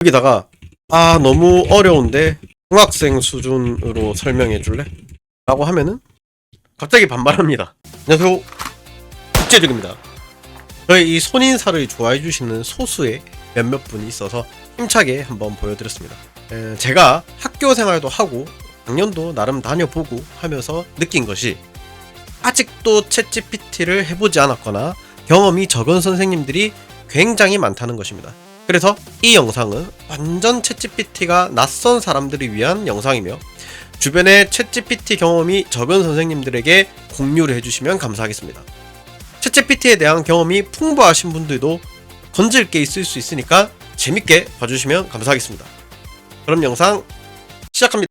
여기다가 너무 어려운데 중학생 수준으로 설명해 줄래? 라고 하면은 갑자기 반발합니다. 안녕하세요, 국제적입니다. 저희 이 손인사를 좋아해 주시는 소수의 몇몇 분이 있어서 힘차게 한번 보여드렸습니다. 제가 학교 생활도 하고 작년도 나름 다녀보고 하면서 느낀 것이, 아직도 챗GPT를 해보지 않았거나 경험이 적은 선생님들이 굉장히 많다는 것입니다. 그래서 이 영상은 완전 챗GPT가 낯선 사람들을 위한 영상이며, 주변에 챗GPT 경험이 적은 선생님들에게 공유를 해주시면 감사하겠습니다. 챗GPT에 대한 경험이 풍부하신 분들도 건질 게 있을 수 있으니까 재밌게 봐주시면 감사하겠습니다. 그럼 영상 시작합니다.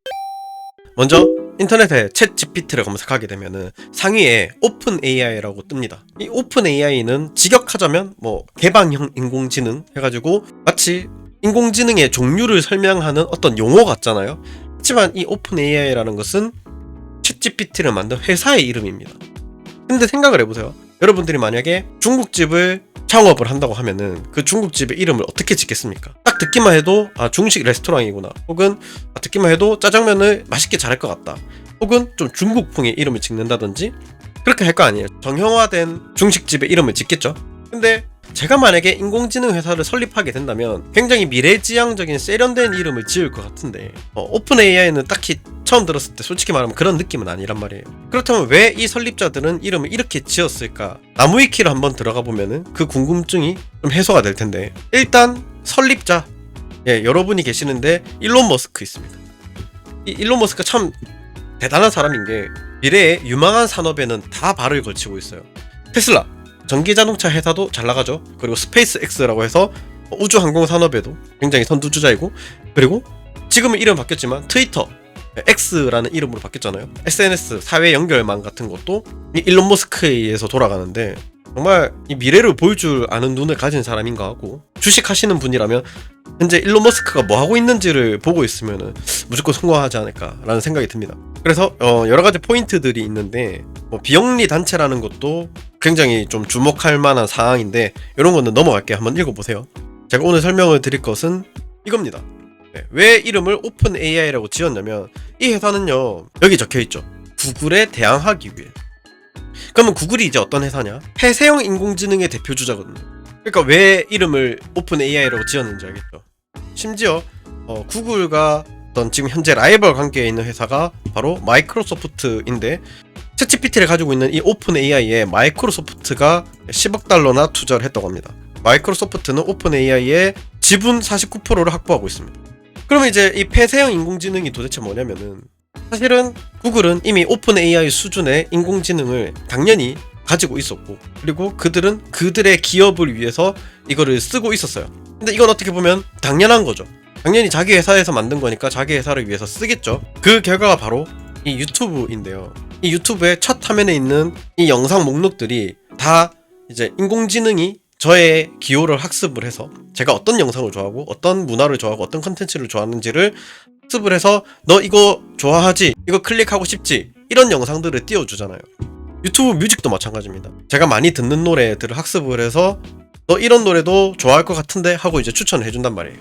먼저 인터넷에 챗GPT를 검색하게 되면은 상위에 오픈AI라고 뜹니다. 이 오픈AI는 직역하자면 개방형 인공지능 해가지고 마치 인공지능의 종류를 설명하는 어떤 용어 같잖아요. 하지만 이 오픈AI라는 것은 챗GPT를 만든 회사의 이름입니다. 근데 생각을 해보세요. 여러분들이 만약에 중국집을 창업을 한다고 하면은 그 중국집의 이름을 어떻게 짓겠습니까? 딱 듣기만 해도 중식 레스토랑이구나, 혹은 듣기만 해도 짜장면을 맛있게 잘할 것 같다, 혹은 좀 중국풍의 이름을 짓는다든지 그렇게 할 거 아니에요. 정형화된 중식집의 이름을 짓겠죠. 근데 제가 만약에 인공지능 회사를 설립하게 된다면 굉장히 미래지향적인 세련된 이름을 지을 것 같은데, 오픈AI는 딱히 처음 들었을 때 솔직히 말하면 그런 느낌은 아니란 말이에요. 그렇다면 왜 이 설립자들은 이름을 이렇게 지었을까? 나무위키를 한번 들어가 보면은 그 궁금증이 좀 해소가 될 텐데, 일단 설립자, 여러분이 계시는데 일론 머스크 있습니다. 이 일론 머스크가 참 대단한 사람인 게, 미래의 유망한 산업에는 다 발을 걸치고 있어요. 테슬라, 전기자동차 회사도 잘 나가죠. 그리고 스페이스X라고 해서 우주항공 산업에도 굉장히 선두주자이고, 그리고 지금은 이름 바뀌었지만 트위터, X라는 이름으로 바뀌었잖아요. SNS, 사회 연결망 같은 것도 이 일론 머스크에 의해서 돌아가는데, 정말 이 미래를 볼 줄 아는 눈을 가진 사람인 것 같고, 주식하시는 분이라면 현재 일론 머스크가 뭐 하고 있는지를 보고 있으면 무조건 성공하지 않을까라는 생각이 듭니다. 그래서 여러 가지 포인트들이 있는데, 비영리 단체라는 것도 굉장히 좀 주목할 만한 사항인데, 이런 거는 넘어갈게요. 한번 읽어보세요. 제가 오늘 설명을 드릴 것은 이겁니다. 왜 이름을 오픈AI라고 지었냐면, 이 회사는요, 여기 적혀있죠. 구글에 대항하기 위해. 그러면 구글이 이제 어떤 회사냐? 폐쇄형 인공지능의 대표주자거든요. 그러니까 왜 이름을 오픈AI라고 지었는지 알겠죠? 심지어 구글과 어떤 지금 현재 라이벌 관계에 있는 회사가 바로 마이크로소프트인데, 챗GPT를 가지고 있는 이 오픈AI에 마이크로소프트가 10억 달러나 투자를 했다고 합니다. 마이크로소프트는 오픈AI의 지분 49%를 확보하고 있습니다. 그러면 이제 이 폐쇄형 인공지능이 도대체 뭐냐면은, 사실은 구글은 이미 오픈AI 수준의 인공지능을 당연히 가지고 있었고, 그리고 그들은 그들의 기업을 위해서 이거를 쓰고 있었어요. 근데 이건 어떻게 보면 당연한 거죠. 당연히 자기 회사에서 만든 거니까 자기 회사를 위해서 쓰겠죠. 그 결과가 바로 이 유튜브인데요. 이 유튜브의 첫 화면에 있는 이 영상 목록들이 다 이제 인공지능이 저의 기호를 학습을 해서, 제가 어떤 영상을 좋아하고 어떤 문화를 좋아하고 어떤 컨텐츠를 좋아하는지를 학습을 해서 너 이거 좋아하지? 이거 클릭하고 싶지? 이런 영상들을 띄워주잖아요. 유튜브 뮤직도 마찬가지입니다. 제가 많이 듣는 노래들을 학습을 해서 너 이런 노래도 좋아할 것 같은데 하고 이제 추천을 해준단 말이에요.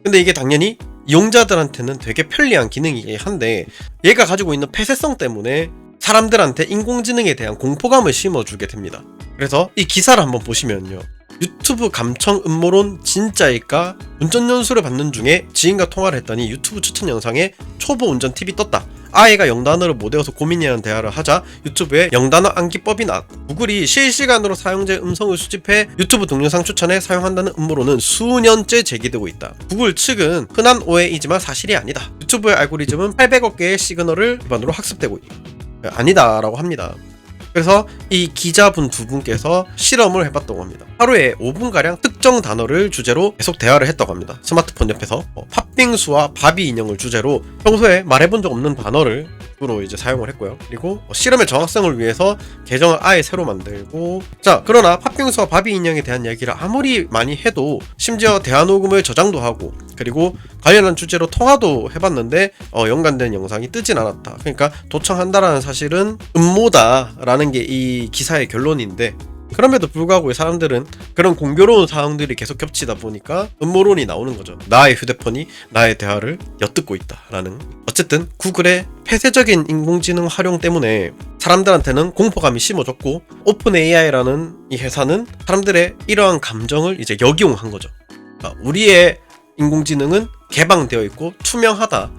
근데 이게 당연히 이용자들한테는 되게 편리한 기능이긴 한데, 얘가 가지고 있는 폐쇄성 때문에 사람들한테 인공지능에 대한 공포감을 심어주게 됩니다. 그래서 이 기사를 한번 보시면요, 유튜브 감청 음모론 진짜일까? 운전 연수를 받는 중에 지인과 통화를 했더니 유튜브 추천 영상에 초보 운전 팁이 떴다. 아이가 영단어를 못 외워서 고민이라는 대화를 하자 유튜브에 영단어 암기법이 나왔다. 구글이 실시간으로 사용자의 음성을 수집해 유튜브 동영상 추천에 사용한다는 음모론은 수년째 제기되고 있다. 구글 측은 흔한 오해이지만 사실이 아니다. 유튜브의 알고리즘은 800억 개의 시그널을 기반으로 학습되고 있다. 아니다라고 합니다. 그래서 이 기자분 두 분께서 실험을 해봤다고 합니다. 하루에 5분가량 특정 단어를 주제로 계속 대화를 했다고 합니다. 스마트폰 옆에서 팥빙수와 바비 인형을 주제로 평소에 말해본 적 없는 단어를 주로 이제 사용을 했고요. 그리고 실험의 정확성을 위해서 계정을 아예 새로 만들고, 자, 그러나 팥빙수와 바비 인형에 대한 이야기를 아무리 많이 해도, 심지어 대화 녹음을 저장도 하고, 그리고 관련한 주제로 통화도 해봤는데 연관된 영상이 뜨진 않았다. 그러니까 도청한다라는 사실은 음모다라는 게 이 기사의 결론인데, 그럼에도 불구하고 사람들은 그런 공교로운 상황들이 계속 겹치다 보니까 음모론이 나오는 거죠. 나의 휴대폰이 나의 대화를 엿듣고 있다라는. 어쨌든 구글의 폐쇄적인 인공지능 활용 때문에 사람들한테는 공포감이 심어졌고, 오픈 AI라는 이 회사는 사람들의 이러한 감정을 이제 역이용한 거죠. 우리의 인공지능은 개방되어 있고 투명하다.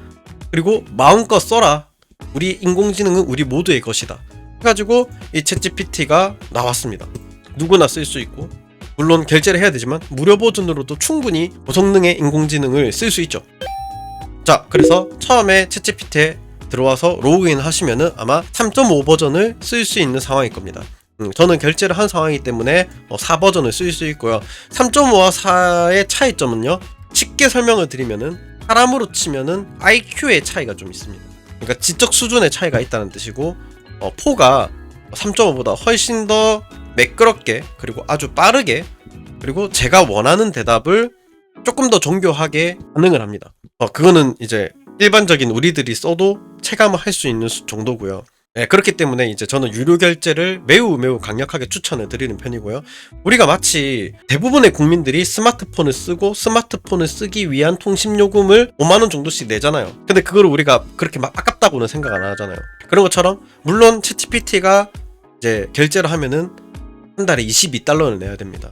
그리고 마음껏 써라. 우리 인공지능은 우리 모두의 것이다. 해가지고 이 챗GPT가 나왔습니다. 누구나 쓸 수 있고, 물론 결제를 해야 되지만 무료 버전으로도 충분히 고성능의 인공지능을 쓸 수 있죠. 자, 그래서 처음에 챗GPT에 들어와서 로그인 하시면은 아마 3.5 버전을 쓸 수 있는 상황일 겁니다. 저는 결제를 한 상황이기 때문에 4 버전을 쓸 수 있고요. 3.5와 4의 차이점은요, 쉽게 설명을 드리면은 사람으로 치면은 IQ의 차이가 좀 있습니다. 그러니까 지적 수준의 차이가 있다는 뜻이고, 4가 3.5보다 훨씬 더 매끄럽게, 그리고 아주 빠르게, 그리고 제가 원하는 대답을 조금 더 정교하게 반응을 합니다. 그거는 이제 일반적인 우리들이 써도 체감을 할 수 있는 정도고요. 네, 그렇기 때문에 이제 저는 유료 결제를 매우 강력하게 추천을 드리는 편이고요. 우리가 마치 대부분의 국민들이 스마트폰을 쓰고 스마트폰을 쓰기 위한 통신요금을 5만원 정도씩 내잖아요. 근데 그걸 우리가 그렇게 막 아깝다고는 생각 안 하잖아요. 그런 것처럼 물론 챗GPT가 이제 결제를 하면은 한 달에 $22를 내야 됩니다.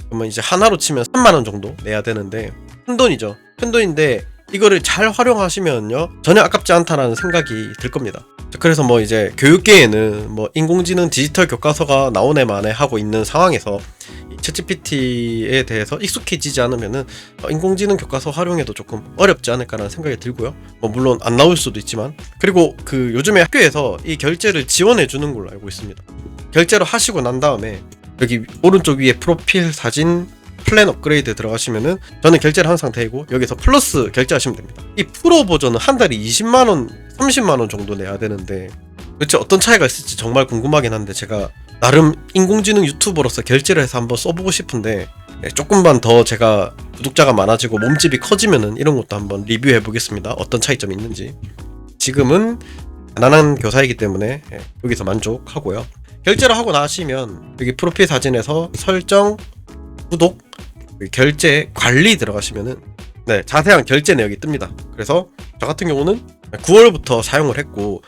그러면 이제 하나로 치면 3만원 정도 내야 되는데, 큰 돈이죠. 큰 돈인데 이거를 잘 활용하시면요, 전혀 아깝지 않다라는 생각이 들 겁니다. 그래서 뭐 이제 교육계에는 뭐 인공지능 디지털 교과서가 나오네 마네 하고 있는 상황에서 챗GPT에 대해서 익숙해지지 않으면은 인공지능 교과서 활용에도 조금 어렵지 않을까라는 생각이 들고요. 뭐 물론 안 나올 수도 있지만, 그리고 그 요즘에 학교에서 이 결제를 지원해 주는 걸로 알고 있습니다. 결제를 하시고 난 다음에 여기 오른쪽 위에 프로필 사진 플랜 업그레이드 들어가시면은, 저는 결제를 한 상태이고 여기서 플러스 결제하시면 됩니다. 이 프로 버전은 한 달에 20만원 30만원 정도 내야 되는데, 도대체 어떤 차이가 있을지 정말 궁금하긴 한데, 제가 나름 인공지능 유튜버로서 결제를 해서 한번 써보고 싶은데, 조금만 더 제가 구독자가 많아지고 몸집이 커지면은 이런 것도 한번 리뷰해 보겠습니다. 어떤 차이점이 있는지. 지금은 가난한 교사이기 때문에 여기서 만족하고요. 결제를 하고 나시면 여기 프로필 사진에서 설정, 구독, 결제, 관리 들어가시면은 자세한 결제 내역이 뜹니다. 그래서 저 같은 경우는 9월부터 사용을 했고,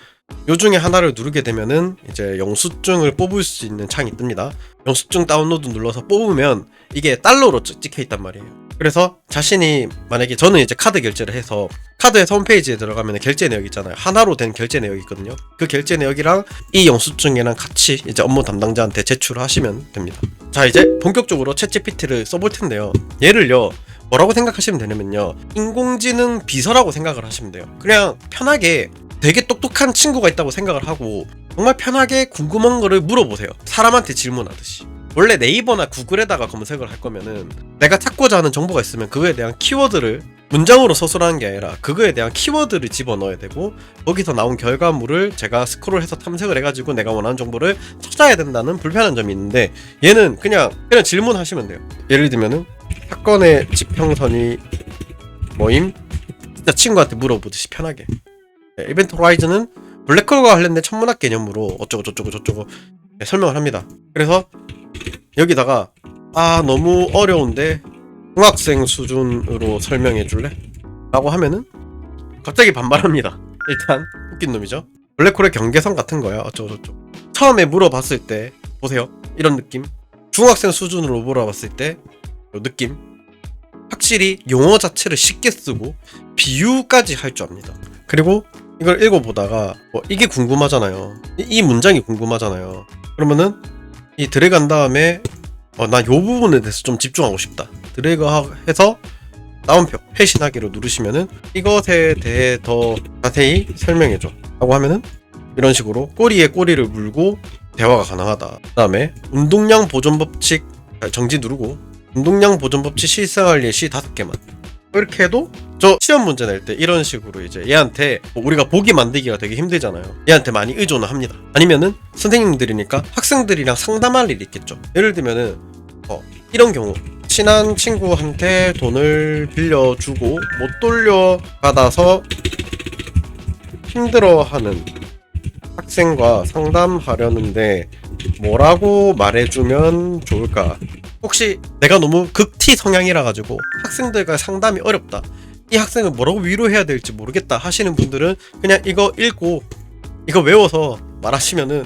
요 중에 하나를 누르게 되면은 이제 영수증을 뽑을 수 있는 창이 뜹니다. 영수증 다운로드 눌러서 뽑으면 이게 달러로 찍혀 있단 말이에요. 그래서 자신이 만약에, 저는 이제 카드 결제를 해서 카드에서 홈페이지에 들어가면 결제 내역 있잖아요. 하나로 된 결제 내역이 있거든요. 그 결제 내역이랑 이 영수증이랑 같이 이제 업무 담당자한테 제출하시면 됩니다. 자, 이제 본격적으로 챗GPT를 써볼 텐데요. 얘를요, 뭐라고 생각하시면 되냐면요, 인공지능 비서라고 생각을 하시면 돼요. 그냥 편하게 되게 똑똑한 친구가 있다고 생각을 하고 정말 편하게 궁금한 거를 물어보세요. 사람한테 질문하듯이. 원래 네이버나 구글에다가 검색을 할 거면은 내가 찾고자 하는 정보가 있으면 그거에 대한 키워드를 문장으로 서술하는 게 아니라 그거에 대한 키워드를 집어넣어야 되고, 거기서 나온 결과물을 제가 스크롤해서 탐색을 해가지고 내가 원하는 정보를 찾아야 된다는 불편한 점이 있는데, 얘는 그냥 질문하시면 돼요. 예를 들면은 사건의 지평선이 뭐임? 진짜 친구한테 물어보듯이 편하게. 이벤트 호라이즌은 블랙홀과 관련된 천문학 개념으로 어쩌고 저쩌고 설명을 합니다. 그래서 여기다가 너무 어려운데 중학생 수준으로 설명해 줄래? 라고 하면은 갑자기 반발합니다. 일단 웃긴 놈이죠. 블랙홀의 경계선 같은 거야 어쩌고 저쩌고. 처음에 물어봤을 때 보세요, 이런 느낌. 중학생 수준으로 물어봤을 때 이 느낌. 확실히 용어 자체를 쉽게 쓰고 비유까지 할 줄 압니다. 그리고 이걸 읽어보다가 이게 궁금하잖아요. 이 문장이 궁금하잖아요. 그러면은 이 드래그 한 다음에 나 요 부분에 대해서 좀 집중하고 싶다. 드래그 해서 다운표 회신하기로 누르시면은 이것에 대해 더 자세히 설명해줘 라고 하면은 이런 식으로 꼬리에 꼬리를 물고 대화가 가능하다. 그 다음에 운동량 보존 법칙 정지 누르고, 운동량 보존 법칙 실생활 예시 5개만. 이렇게 해도 저 시험 문제 낼 때 이런 식으로 이제 얘한테 우리가 보기 만들기가 되게 힘들잖아요. 얘한테 많이 의존을 합니다. 아니면은 선생님들이니까 학생들이랑 상담할 일이 있겠죠. 예를 들면은 이런 경우, 친한 친구한테 돈을 빌려주고 못 돌려받아서 힘들어하는 학생과 상담하려는데 뭐라고 말해주면 좋을까? 혹시 내가 너무 극T 성향이라 가지고 학생들과 상담이 어렵다, 이 학생을 뭐라고 위로해야 될지 모르겠다 하시는 분들은 그냥 이거 읽고 이거 외워서 말하시면은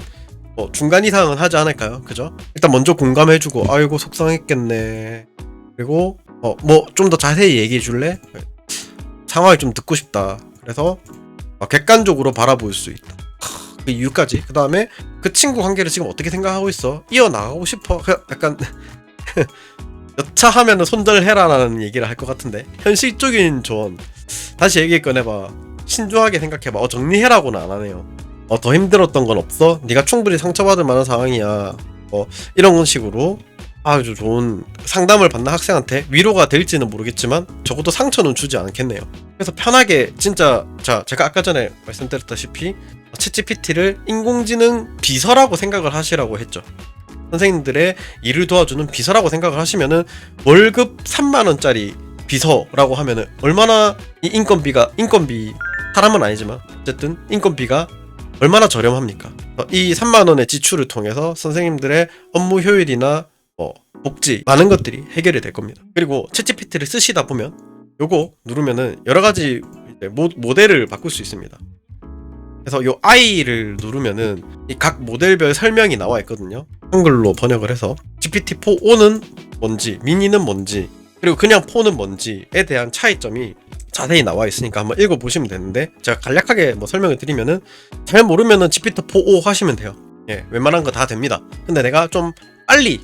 뭐 중간 이상은 하지 않을까요? 그죠? 일단 먼저 공감해주고 아이고 속상했겠네, 그리고 뭐 좀 더 자세히 얘기해 줄래? 상황이 좀 듣고 싶다. 그래서 객관적으로 바라볼 수 있다. 그 이유까지. 그 다음에 그 친구 관계를 지금 어떻게 생각하고 있어? 이어나가고 싶어? 약간 여차하면은 손절해라라는 얘기를 할 것 같은데, 현실적인 조언 다시 얘기 꺼내봐. 신중하게 생각해봐. 정리해라고는 안 하네요. 더 힘들었던 건 없어? 네가 충분히 상처받을 만한 상황이야. 이런 식으로 아주 좋은 상담을 받는 학생한테 위로가 될지는 모르겠지만 적어도 상처는 주지 않겠네요. 그래서 편하게 진짜, 자, 제가 아까 전에 말씀드렸다시피 챗GPT를 인공지능 비서라고 생각을 하시라고 했죠. 선생님들의 일을 도와주는 비서라고 생각을 하시면은 월급 3만원짜리 비서라고 하면은 얼마나 이 인건비 사람은 아니지만 어쨌든 인건비가 얼마나 저렴합니까? 이 3만원의 지출을 통해서 선생님들의 업무 효율이나 복지 많은 것들이 해결이 될 겁니다. 그리고 챗GPT를 쓰시다 보면 요거 누르면은 여러가지 모델을 바꿀 수 있습니다. 그래서 요 I를 누르면은 이 각 모델별 설명이 나와 있거든요. 한글로 번역을 해서 GPT-4O는 뭔지, 미니는 뭔지, 그리고 그냥 4는 뭔지에 대한 차이점이 자세히 나와 있으니까 한번 읽어보시면 되는데, 제가 간략하게 설명을 드리면은 잘 모르면은 GPT-4O 하시면 돼요. 예, 웬만한 거 다 됩니다. 근데 내가 좀 빨리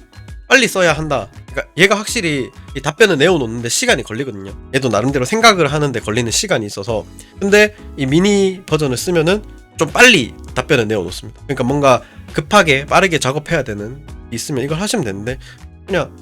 써야 한다. 그러니까 얘가 확실히 이 답변을 내어놓는데 시간이 걸리거든요. 얘도 나름대로 생각을 하는데 걸리는 시간이 있어서. 근데 이 미니 버전을 쓰면은 좀 빨리 답변을 내어놓습니다. 그러니까 뭔가 급하게 빠르게 작업해야 되는 있으면 이걸 하시면 되는데, 그냥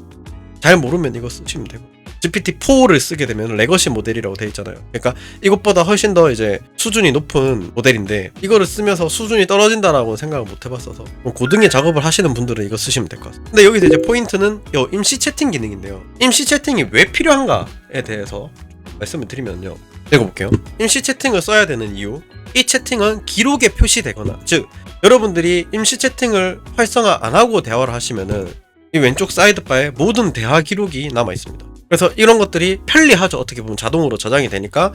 잘 모르면 이거 쓰시면 되고. GPT-4를 쓰게 되면 레거시 모델이라고 되어 있잖아요. 그러니까 이것보다 훨씬 더 이제 수준이 높은 모델인데, 이거를 쓰면서 수준이 떨어진다라고 생각을 못 해봤어서 고등의 작업을 하시는 분들은 이거 쓰시면 될 것 같습니다. 근데 여기서 이제 포인트는 이 임시 채팅 기능인데요. 임시 채팅이 왜 필요한가에 대해서 말씀을 드리면요, 읽어볼게요. 임시 채팅을 써야 되는 이유, 이 채팅은 기록에 표시되거나, 즉 여러분들이 임시 채팅을 활성화 안 하고 대화를 하시면은 이 왼쪽 사이드바에 모든 대화 기록이 남아 있습니다. 그래서 이런 것들이 편리하죠. 어떻게 보면 자동으로 저장이 되니까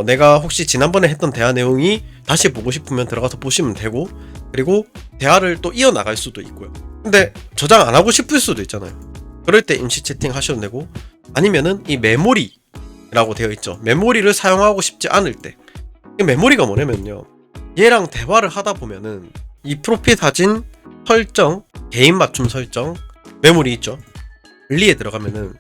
내가 혹시 지난번에 했던 대화 내용이 다시 보고 싶으면 들어가서 보시면 되고, 그리고 대화를 또 이어나갈 수도 있고요. 근데 저장 안 하고 싶을 수도 있잖아요. 그럴 때 임시 채팅 하셔도 되고, 아니면은 이 메모리라고 되어 있죠. 메모리를 사용하고 싶지 않을 때, 이 메모리가 뭐냐면요, 얘랑 대화를 하다 보면은 이 프로필 사진 설정, 개인 맞춤 설정, 메모리 있죠. 관리에 들어가면은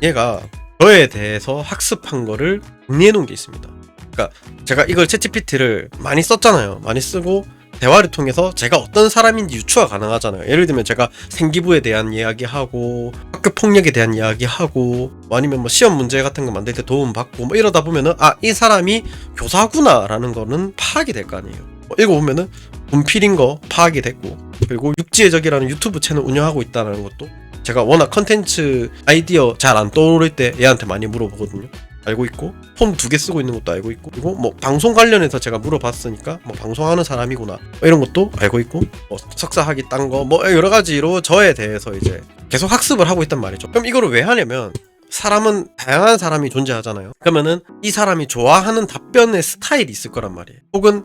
얘가 저에 대해서 학습한 거를 정리해 놓은 게 있습니다. 그러니까 제가 이걸 챗GPT를 많이 썼잖아요. 많이 쓰고 대화를 통해서 제가 어떤 사람인지 유추가 가능하잖아요. 예를 들면 제가 생기부에 대한 이야기하고 학교 폭력에 대한 이야기하고 아니면 시험 문제 같은 거 만들 때 도움 받고 이러다 보면은 이 사람이 교사구나 라는 거는 파악이 될 거 아니에요. 읽어보면은 분필인 거 파악이 됐고, 그리고 육지의 적이라는 유튜브 채널 운영하고 있다는 것도 제가 워낙 컨텐츠 아이디어 잘 안 떠오를 때 얘한테 많이 물어보거든요. 알고 있고, 폰 2개 쓰고 있는 것도 알고 있고, 그리고 방송 관련해서 제가 물어봤으니까 방송하는 사람이구나 이런 것도 알고 있고, 석사 학위 딴 거 여러 가지로 저에 대해서 이제 계속 학습을 하고 있단 말이죠. 그럼 이거를 왜 하냐면, 사람은 다양한 사람이 존재하잖아요. 그러면은 이 사람이 좋아하는 답변의 스타일이 있을 거란 말이에요. 혹은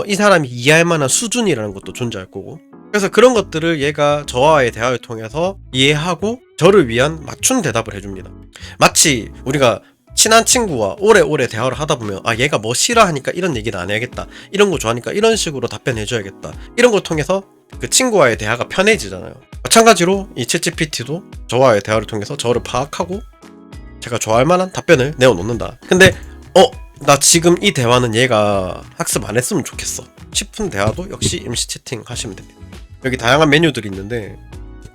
이 사람이 이해할 만한 수준이라는 것도 존재할 거고, 그래서 그런 것들을 얘가 저와의 대화를 통해서 이해하고 저를 위한 맞춤 대답을 해줍니다. 마치 우리가 친한 친구와 오래오래 대화를 하다 보면 얘가 뭐 싫어하니까 이런 얘기는 안 해야겠다, 이런 거 좋아하니까 이런 식으로 답변해줘야겠다, 이런 걸 통해서 그 친구와의 대화가 편해지잖아요. 마찬가지로 이 챗GPT도 저와의 대화를 통해서 저를 파악하고 제가 좋아할 만한 답변을 내어놓는다. 근데 나 지금 이 대화는 얘가 학습 안 했으면 좋겠어 싶은 대화도 역시 임시 채팅 하시면 됩니다. 여기 다양한 메뉴들이 있는데,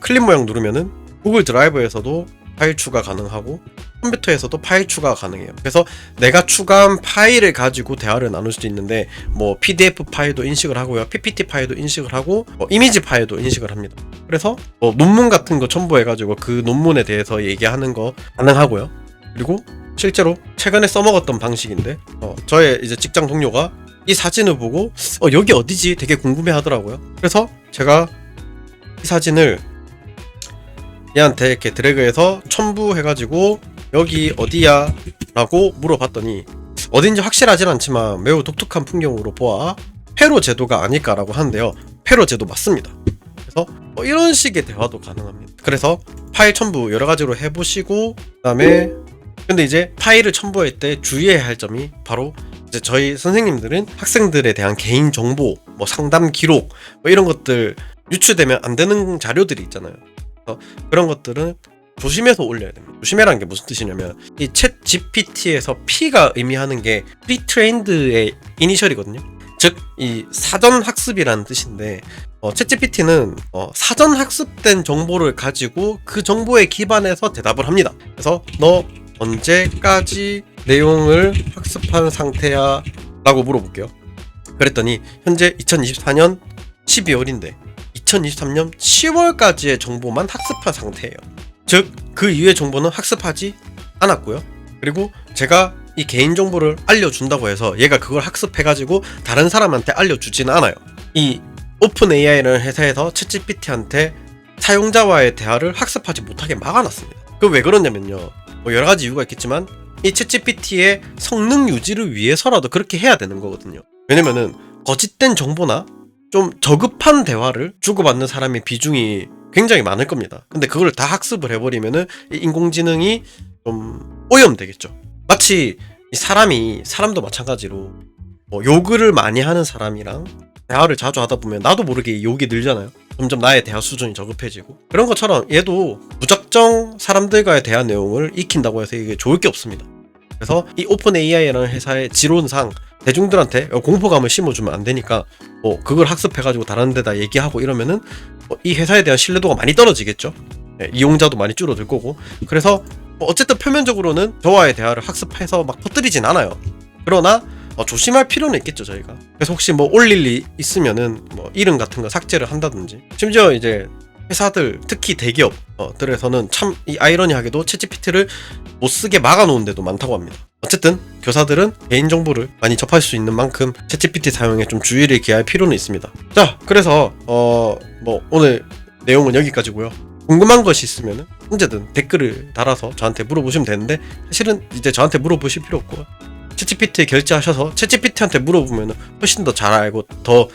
클립 모양 누르면은 구글 드라이브에서도 파일 추가 가능하고 컴퓨터에서도 파일 추가 가능해요. 그래서 내가 추가한 파일을 가지고 대화를 나눌 수도 있는데, PDF 파일도 인식을 하고요, PPT 파일도 인식을 하고, 이미지 파일도 인식을 합니다. 그래서 논문 같은 거 첨부해가지고 그 논문에 대해서 얘기하는 거 가능하고요. 그리고 실제로 최근에 써먹었던 방식인데, 저의 이제 직장 동료가 이 사진을 보고 여기 어디지 되게 궁금해 하더라고요. 그래서 제가 이 사진을 얘한테 이렇게 드래그해서 첨부해가지고 여기 어디야? 라고 물어봤더니 어딘지 확실하진 않지만 매우 독특한 풍경으로 보아 페로 제도가 아닐까라고 하는데요. 페로 제도 맞습니다. 그래서 이런 식의 대화도 가능합니다. 그래서 파일 첨부 여러 가지로 해보시고 그다음에 근데 이제 파일을 첨부할 때 주의해야 할 점이 바로 이제 저희 선생님들은 학생들에 대한 개인 정보, 뭐 상담 기록 뭐 이런 것들 유출되면 안 되는 자료들이 있잖아요. 그래서 그런 것들은 조심해서 올려야 됩니다. 조심해라는 게 무슨 뜻이냐면 이 챗 GPT에서 P가 의미하는 게 프리트레인드의 이니셜이거든요. 즉 이 사전 학습이라는 뜻인데 챗 GPT는 사전 학습된 정보를 가지고 그 정보에 기반해서 대답을 합니다. 그래서 너 언제까지 내용을 학습한 상태야? 라고 물어볼게요. 그랬더니 현재 2024년 12월인데 2023년 10월까지의 정보만 학습한 상태예요. 즉 그 이후의 정보는 학습하지 않았고요. 그리고 제가 이 개인정보를 알려준다고 해서 얘가 그걸 학습해가지고 다른 사람한테 알려주지는 않아요. 이 오픈 AI라는 회사에서 챗 GPT한테 사용자와의 대화를 학습하지 못하게 막아놨습니다. 그 왜 그러냐면요, 뭐 여러 가지 이유가 있겠지만 이 챗 GPT의 성능 유지를 위해서라도 그렇게 해야 되는 거거든요. 왜냐면은 거짓된 정보나 좀 저급한 대화를 주고받는 사람의 비중이 굉장히 많을 겁니다. 근데 그걸 다 학습을 해버리면은 인공지능이 좀 오염되겠죠. 마치 이 사람도 마찬가지로 요구를 많이 하는 사람이랑 대화를 자주 하다 보면 나도 모르게 욕이 늘잖아요. 점점 나의 대화 수준이 저급해지고 그런 것처럼 얘도 무작정 사람들과의 대화 내용을 익힌다고 해서 이게 좋을 게 없습니다. 그래서 이 오픈 AI라는 회사의 지론상 대중들한테 공포감을 심어주면 안 되니까 그걸 학습해가지고 다른 데다 얘기하고 이러면은 이 회사에 대한 신뢰도가 많이 떨어지겠죠. 이용자도 많이 줄어들 거고. 그래서 어쨌든 표면적으로는 저와의 대화를 학습해서 막 퍼뜨리진 않아요. 그러나 조심할 필요는 있겠죠, 저희가. 그래서 혹시 뭐 올릴 일 있으면은 뭐 이름 같은 거 삭제를 한다든지. 심지어 이제 회사들, 특히 대기업들에서는 참 이 아이러니하게도 챗GPT를 못 쓰게 막아놓은 데도 많다고 합니다. 어쨌든 교사들은 개인정보를 많이 접할 수 있는 만큼 챗GPT 사용에 좀 주의를 기할 필요는 있습니다. 자, 그래서 뭐 오늘 내용은 여기까지고요. 궁금한 것이 있으면 언제든 댓글을 달아서 저한테 물어보시면 되는데 사실은 이제 저한테 물어보실 필요 없고 챗GPT에 결제하셔서 챗GPT한테 물어보면 훨씬 더 잘 알고 더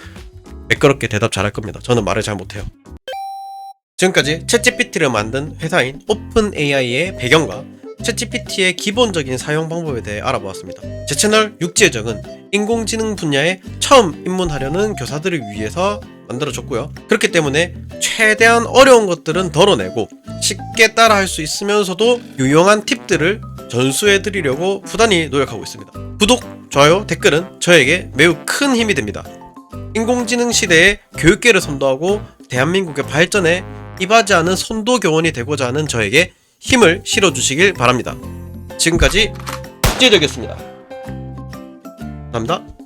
매끄럽게 대답 잘할 겁니다. 저는 말을 잘 못해요. 지금까지 챗GPT를 만든 회사인 오픈AI의 배경과 챗GPT의 기본적인 사용 방법에 대해 알아보았습니다. 제 채널 육지의 적은 인공지능 분야에 처음 입문하려는 교사들을 위해서 만들어졌고요. 그렇기 때문에 최대한 어려운 것들은 덜어내고 쉽게 따라할 수 있으면서도 유용한 팁들을 전수해드리려고 부단히 노력하고 있습니다. 구독, 좋아요, 댓글은 저에게 매우 큰 힘이 됩니다. 인공지능 시대에 교육계를 선도하고 대한민국의 발전에 이바지 않은 선도교원이 되고자 하는 저에게 힘을 실어주시길 바랍니다. 지금까지 육지의 적이었습니다. 감사합니다.